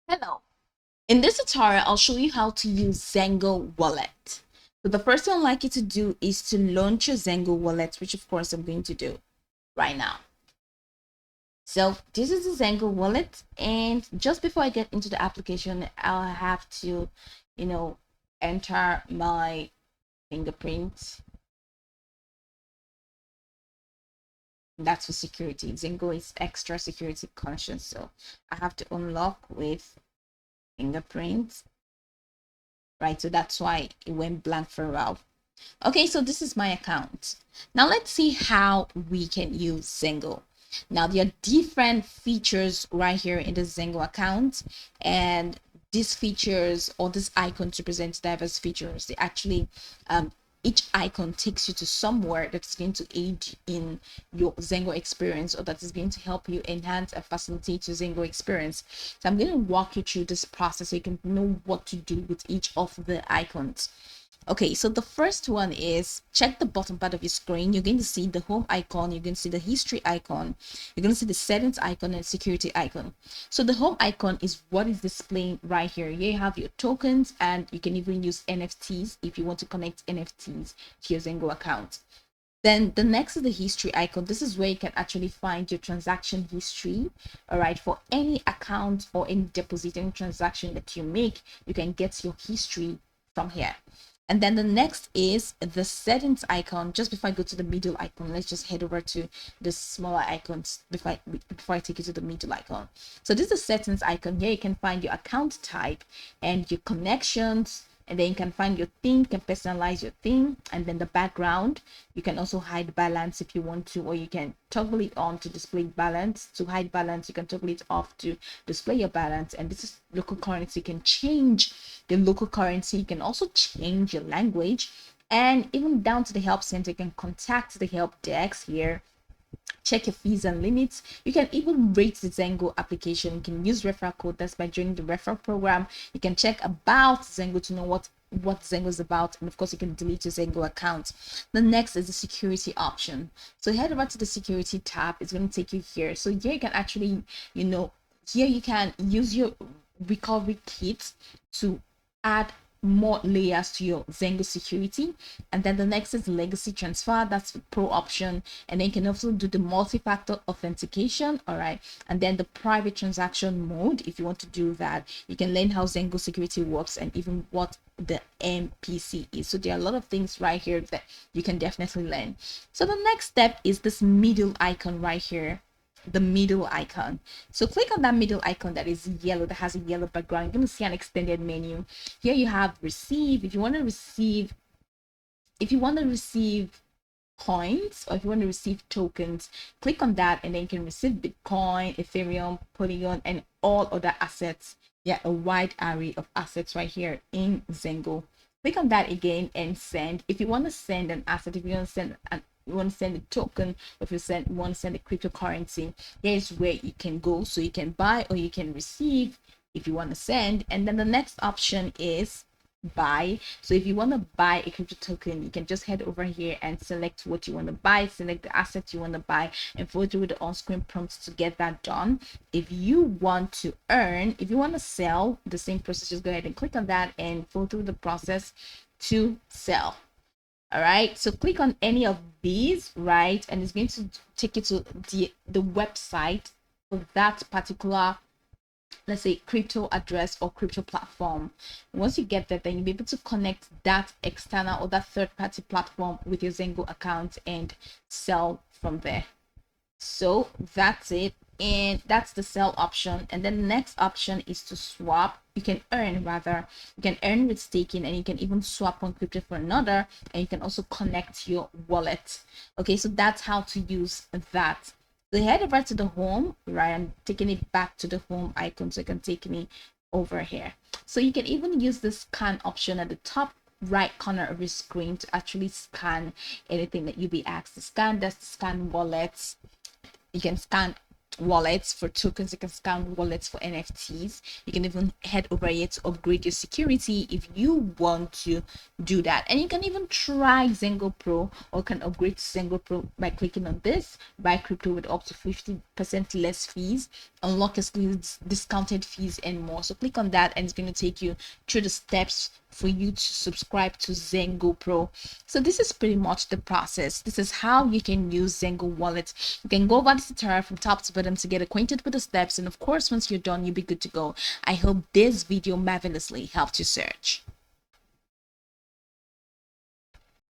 Hello. In this tutorial, I'll show you how to use Zengo Wallet. So the first thing I'd like you to do is to launch your Zengo Wallet, which of course I'm going to do right now. So this is the Zengo Wallet, and just before I get into the application, I'll have to, enter my fingerprint. That's for security. Zengo is extra security conscious, so I have to unlock with fingerprint. Right, so that's why it went blank for a while. Okay, so this is my account. Now let's see how we can use Zengo. Now there are different features right here in the Zengo account, and these features or this icon represents diverse features. They actually each icon takes you to somewhere that's going to aid in your Zengo experience, or that is going to help you enhance and facilitate your Zengo experience. So I'm going to walk you through this process so you can know what to do with each of the icons. Okay, so the first one is check the bottom part of your screen. You're going to see the home icon, you're going to see the history icon, you're going to see the settings icon and security icon. So the home icon is what is displaying right here. Here you have your tokens, and you can even use NFTs if you want to connect NFTs to your Zengo account. Then the next is the history icon. This is where you can actually find your transaction history. All right, for any account or any deposit, any transaction that you make, you can get your history from here. And then the next is the settings icon. Just before I go to the middle icon, let's just head over to the smaller icons before I take you to the middle icon. So this is the settings icon. Here you can find your account type and your connections, and then you can find your theme, you can personalize your theme, and then the background. You can also hide balance if you want to, or you can toggle it on to display balance. To hide balance, you can toggle it off to display your balance. And this is local currency. You can change the local currency. You can also change your language, and even down to the help center, you can contact the help desk here. Check your fees and limits. You can even rate the Zengo application. You can use referral code. That's by joining the referral program. You can check about Zengo to know what Zengo is about, and of course you can delete your Zengo account. The next is the security option. So head over to the security tab. It's going to take you here. So here you can actually, here you can use your recovery kit to add more layers to your Zengo security. And then the next is legacy transfer. That's the pro option. And then you can also do the multi-factor authentication. All right, and then the private transaction mode. If you want to do that, you can learn how Zengo security works and even what the MPC is. So there are a lot of things right here that you can definitely learn. So the next step is this middle icon right here, the middle icon. So click on that middle icon that is yellow, that has a yellow background. You're going to see an extended menu. Here you have receive. If you want to receive coins, or if you want to receive tokens, click on that, and then you can receive Bitcoin, Ethereum, Polygon, and all other assets. Yeah, a wide array of assets right here in Zengo. Click on that again and send. If you want to send an asset, if you want to send a token, if you want to send a cryptocurrency, here's where you can go. So you can buy or you can receive if you want to send. And then the next option is buy. So if you want to buy a crypto token, you can just head over here and select what you want to buy, select the asset you want to buy, and follow through the on-screen prompts to get that done. If you want to sell, the same process, just go ahead and click on that and follow through the process to sell. All right, so click on any of these, right, and it's going to take you to the website for that particular, let's say, crypto address or crypto platform. Once you get that, then you'll be able to connect that external or that third-party platform with your Zengo account and sell from there. So that's it, and that's the sell option. And then the next option is to swap. You can earn with staking, and you can even swap one crypto for another, and you can also connect your wallet. Okay, so that's how to use that. So head over to the home, right? I'm taking it back to the home icon so it can take me over here. So you can even use the scan option at the top right corner of your screen to actually scan anything that you'll be asked to scan. That's to scan wallets. You can scan wallets for tokens, you can scan wallets for NFTs. You can even head over here to upgrade your security if you want to do that. And you can even try Zengo Pro, or can upgrade to Zengo Pro by clicking on this, buy crypto with up to 50% less fees, unlock exclusive discounted fees, and more. So click on that and it's going to take you through the steps for you to subscribe to Zengo Pro. So this is pretty much the process. This is how you can use Zengo Wallet. You can go over this tutorial from top to bottom to get acquainted with the steps, and of course once you're done, you'll be good to go. I hope this video marvelously helped you search.